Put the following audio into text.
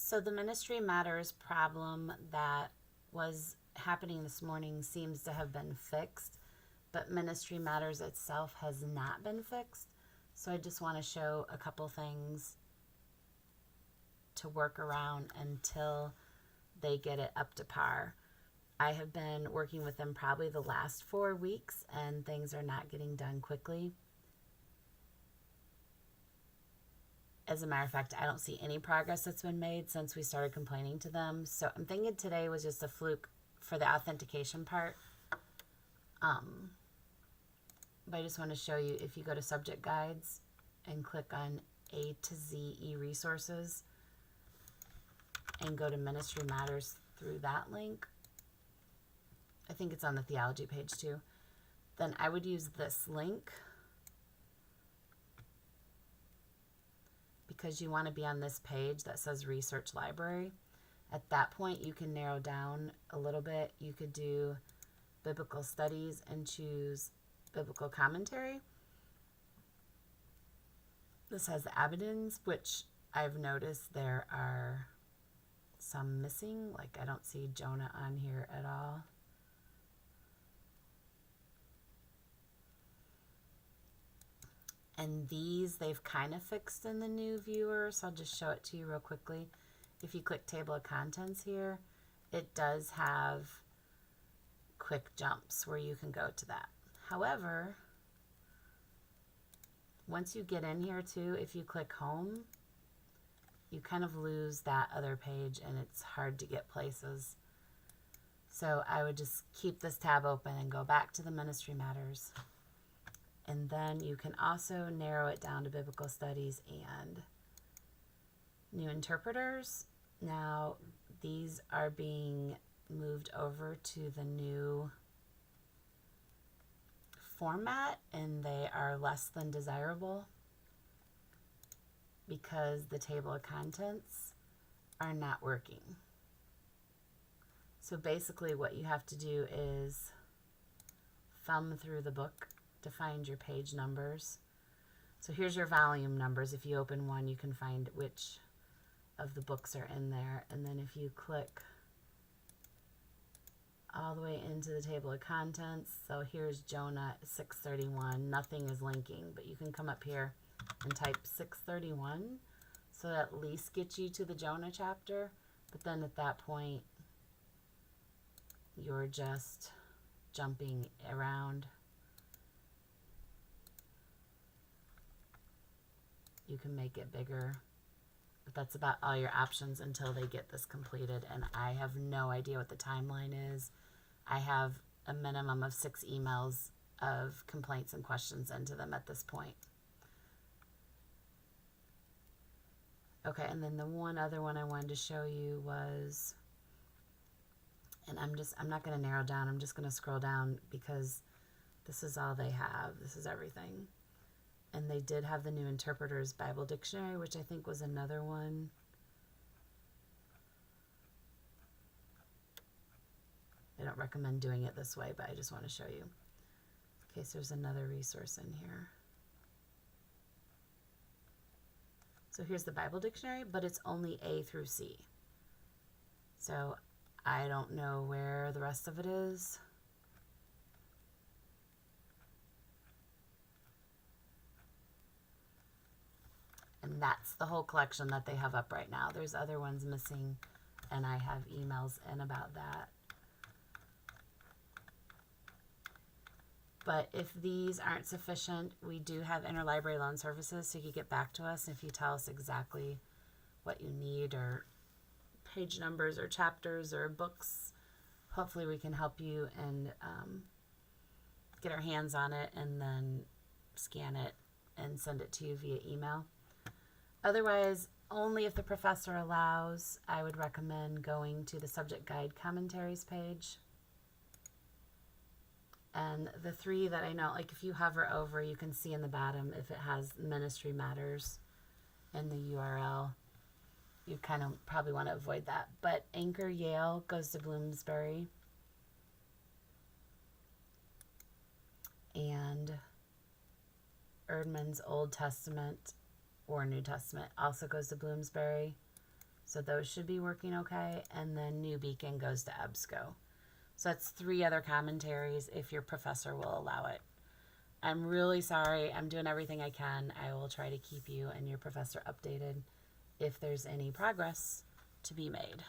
So the Ministry Matters problem that was happening this morning seems to have been fixed, but Ministry Matters itself has not been fixed. So I just want to show a couple things to work around until they get it up to par. I have been working with them probably the last 4 weeks, and things are not getting done quickly. As a matter of fact, I don't see any progress that's been made since we started complaining to them. So I'm thinking today was just a fluke for the authentication part. But I just want to show you, if you go to subject guides and click on A to Z e-resources and go to Ministry Matters through that link, I think it's on the theology page too, then I would use this link because you want to be on this page that says Research Library. At that point, you can narrow down a little bit. You could do Biblical Studies and choose Biblical Commentary. This has the Abedins, which I've noticed there are some missing. Like, I don't see Jonah on here at all. And these they've kind of fixed in the new viewer, so I'll just show it to you real quickly. If you click Table of Contents here, it does have quick jumps where you can go to that. However, once you get in here too, if you click Home, you kind of lose that other page and it's hard to get places. So I would just keep this tab open and go back to the Ministry Matters. And then you can also narrow it down to Biblical Studies and New Interpreters. Now, these are being moved over to the new format, and they are less than desirable because the table of contents are not working. So basically what you have to do is thumb through the book to find your page numbers. So here's your volume numbers. If you open one, you can find which of the books are in there. And then if you click all the way into the table of contents, so here's Jonah 631. Nothing is linking, but you can come up here and type 631. So that at least gets you to the Jonah chapter. But then at that point, you're just jumping around. You can make it bigger, but that's about all your options until they get this completed. And I have no idea what the timeline is. I have a minimum of 6 emails of complaints and questions into them at this point. Okay, and then the one other one I wanted to show you was, and I'm not going to narrow down, I'm just going to scroll down because this is all they have. This is everything. And they did have the New Interpreter's Bible Dictionary, which I think was another one. I don't recommend doing it this way, but I just want to show you. Okay, so there's another resource in here. So here's the Bible Dictionary, but it's only A through C. So I don't know where the rest of it is. And that's the whole collection that they have up right now. There's other ones missing, and I have emails in about that. But if these aren't sufficient, we do have interlibrary loan services, so you can get back to us if you tell us exactly what you need, or page numbers or chapters or books. Hopefully we can help you and get our hands on it and then scan it and send it to you via email. Otherwise, only if the professor allows, I would recommend going to the subject guide commentaries page. And the 3 that I know, like if you hover over, you can see in the bottom if it has Ministry Matters in the URL. You kind of probably want to avoid that. But Anchor Yale goes to Bloomsbury. And Erdman's Old Testament or New Testament also goes to Bloomsbury. So those should be working okay. And then New Beacon goes to EBSCO. So that's 3 other commentaries if your professor will allow it. I'm really sorry. I'm doing everything I can. I will try to keep you and your professor updated if there's any progress to be made.